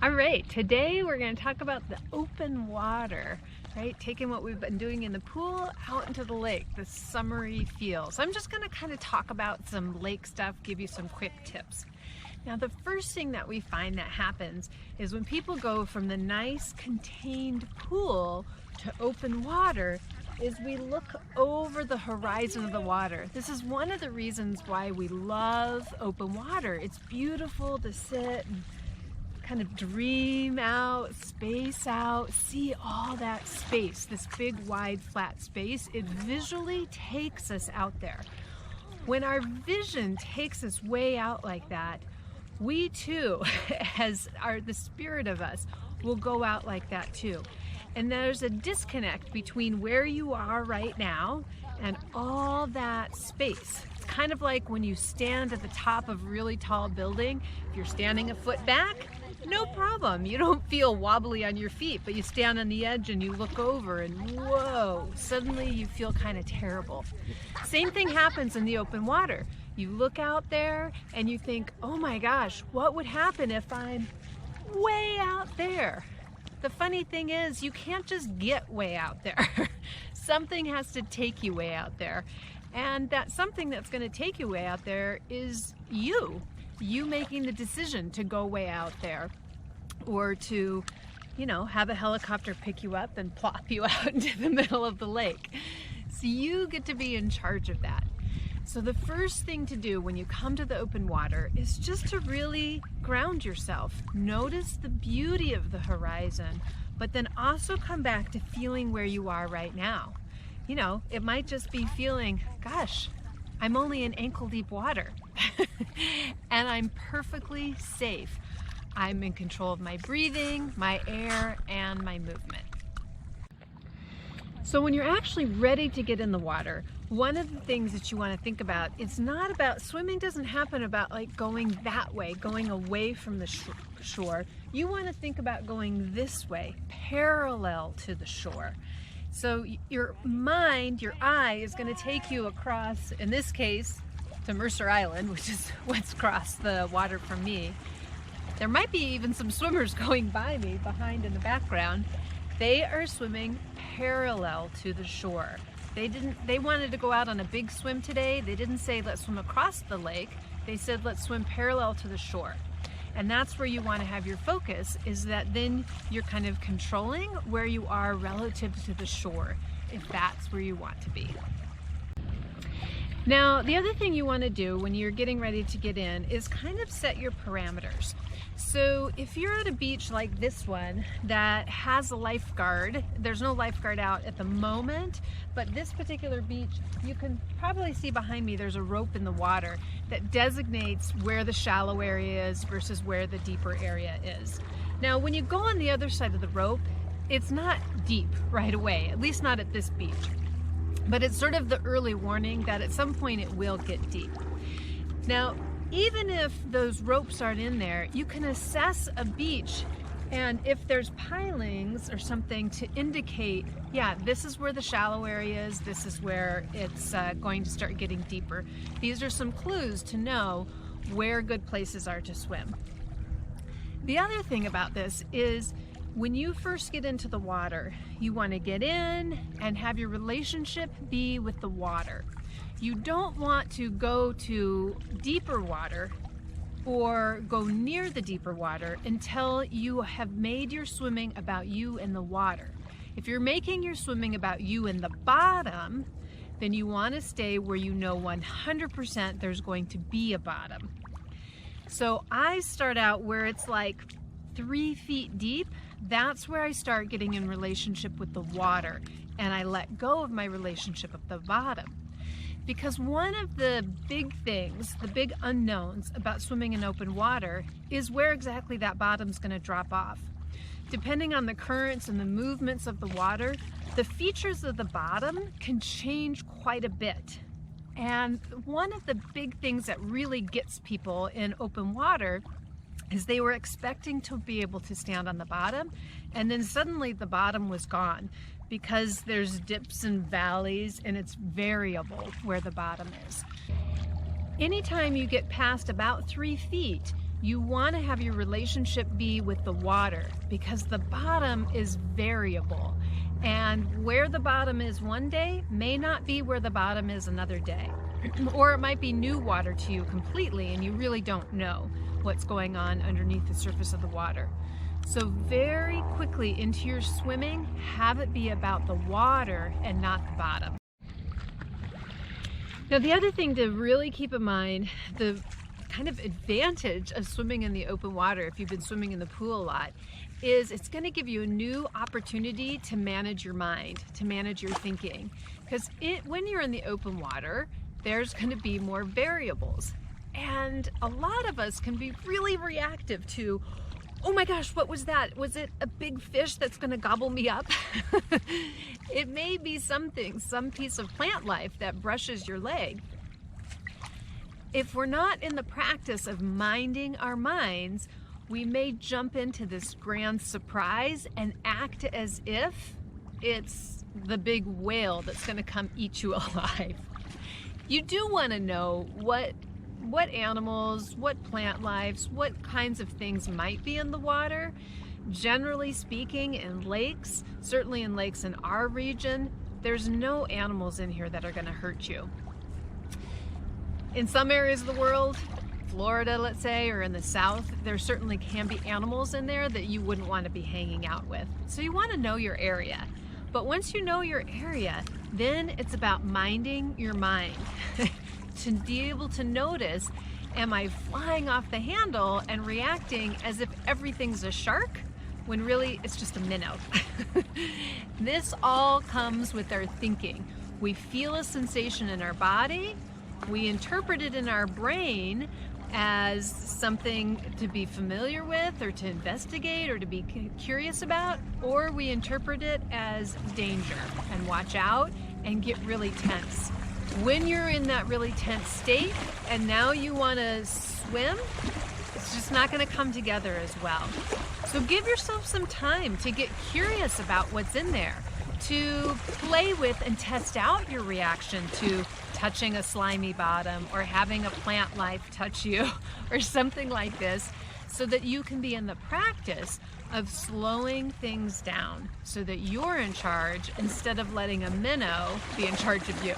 All right, today we're going to talk about the open water, right? Taking what we've been doing in the pool out into the lake, the summery feel. So I'm just going to kind of talk about some lake stuff, give you some quick tips. Now, the first thing that we find that happens is when people go from the nice contained pool to open water is we look over the horizon of the water. This is one of the reasons why we love open water. It's beautiful to sit and kind of dream out, space out, see all that space, this big, wide, flat space. It visually takes us out there. When our vision takes us way out like that, we too, the spirit of us, will go out like that too. And there's a disconnect between where you are right now and all that space. It's kind of like when you stand at the top of a really tall building. If you're standing a foot back, no problem. You don't feel wobbly on your feet, but you stand on the edge and you look over and whoa, suddenly you feel kind of terrible. Same thing happens in the open water. You look out there and you think, oh my gosh, what would happen if I'm way out there? The funny thing is, you can't just get way out there. Something has to take you way out there. And that something that's going to take you way out there is you making the decision to go way out there, or to, have a helicopter pick you up and plop you out into the middle of the lake. So you get to be in charge of that. So the first thing to do when you come to the open water is just to really ground yourself. Notice the beauty of the horizon, but then also come back to feeling where you are right now. It might just be feeling, gosh, I'm only in ankle deep water and I'm perfectly safe. I'm in control of my breathing, my air, and my movement. So when you're actually ready to get in the water, one of the things that you want to think about, it's not about, swimming doesn't happen about like going that way, going away from the shore. You want to think about going this way, parallel to the shore. So your mind, your eye is going to take you across, in this case, to Mercer Island, which is what's across the water from me. There might be even some swimmers going by me behind in the background. They are swimming parallel to the shore. They wanted to go out on a big swim today. They didn't say let's swim across the lake. They said let's swim parallel to the shore. And that's where you want to have your focus, is that then you're kind of controlling where you are relative to the shore, if that's where you want to be. Now, the other thing you want to do when you're getting ready to get in is kind of set your parameters. So if you're at a beach like this one that has a lifeguard, there's no lifeguard out at the moment, but this particular beach, you can probably see behind me there's a rope in the water that designates where the shallow area is versus where the deeper area is. Now, when you go on the other side of the rope, it's not deep right away, at least not at this beach. But it's sort of the early warning that at some point it will get deep. Now, even if those ropes aren't in there, you can assess a beach, and if there's pilings or something to indicate, yeah, this is where the shallow area is, this is where it's going to start getting deeper. These are some clues to know where good places are to swim. The other thing about this is, when you first get into the water, you want to get in and have your relationship be with the water. You don't want to go to deeper water or go near the deeper water until you have made your swimming about you and the water. If you're making your swimming about you and the bottom, then you want to stay where you know 100% there's going to be a bottom. So I start out where it's like 3 feet deep. That's where I start getting in relationship with the water, and I let go of my relationship with the bottom. Because one of the big things, the big unknowns about swimming in open water is where exactly that bottom's going to drop off. Depending on the currents and the movements of the water, the features of the bottom can change quite a bit. And one of the big things that really gets people in open water is they were expecting to be able to stand on the bottom, and then suddenly the bottom was gone because there's dips and valleys and it's variable where the bottom is. Anytime you get past about 3 feet, You want to have your relationship be with the water, because the bottom is variable. And where the bottom is one day may not be where the bottom is another day. Or it might be new water to you completely, and you really don't know what's going on underneath the surface of the water. So very quickly into your swimming, have it be about the water and not the bottom. Now, the other thing to really keep in mind, the kind of advantage of swimming in the open water, if you've been swimming in the pool a lot, is it's going to give you a new opportunity to manage your mind, to manage your thinking. Because when you're in the open water, there's going to be more variables. And a lot of us can be really reactive to, oh my gosh, what was that? Was it a big fish that's going to gobble me up? It may be something, some piece of plant life that brushes your leg. If we're not in the practice of minding our minds, we may jump into this grand surprise and act as if it's the big whale that's going to come eat you alive. You do want to know what animals, what plant lives, what kinds of things might be in the water. Generally speaking, in lakes, certainly in lakes in our region, there's no animals in here that are going to hurt you. In some areas of the world, Florida, let's say, or in the South, there certainly can be animals in there that you wouldn't want to be hanging out with. So you want to know your area. But once you know your area, then it's about minding your mind. To be able to notice, am I flying off the handle and reacting as if everything's a shark when really it's just a minnow? This all comes with our thinking. We feel a sensation in our body, we interpret it in our brain as something to be familiar with or to investigate or to be curious about, or we interpret it as danger and watch out and get really tense. When you're in that really tense state and now you want to swim, it's just not going to come together as well. So give yourself some time to get curious about what's in there, to play with and test out your reaction to touching a slimy bottom or having a plant life touch you or something like this, so that you can be in the practice of slowing things down so that you're in charge instead of letting a minnow be in charge of you.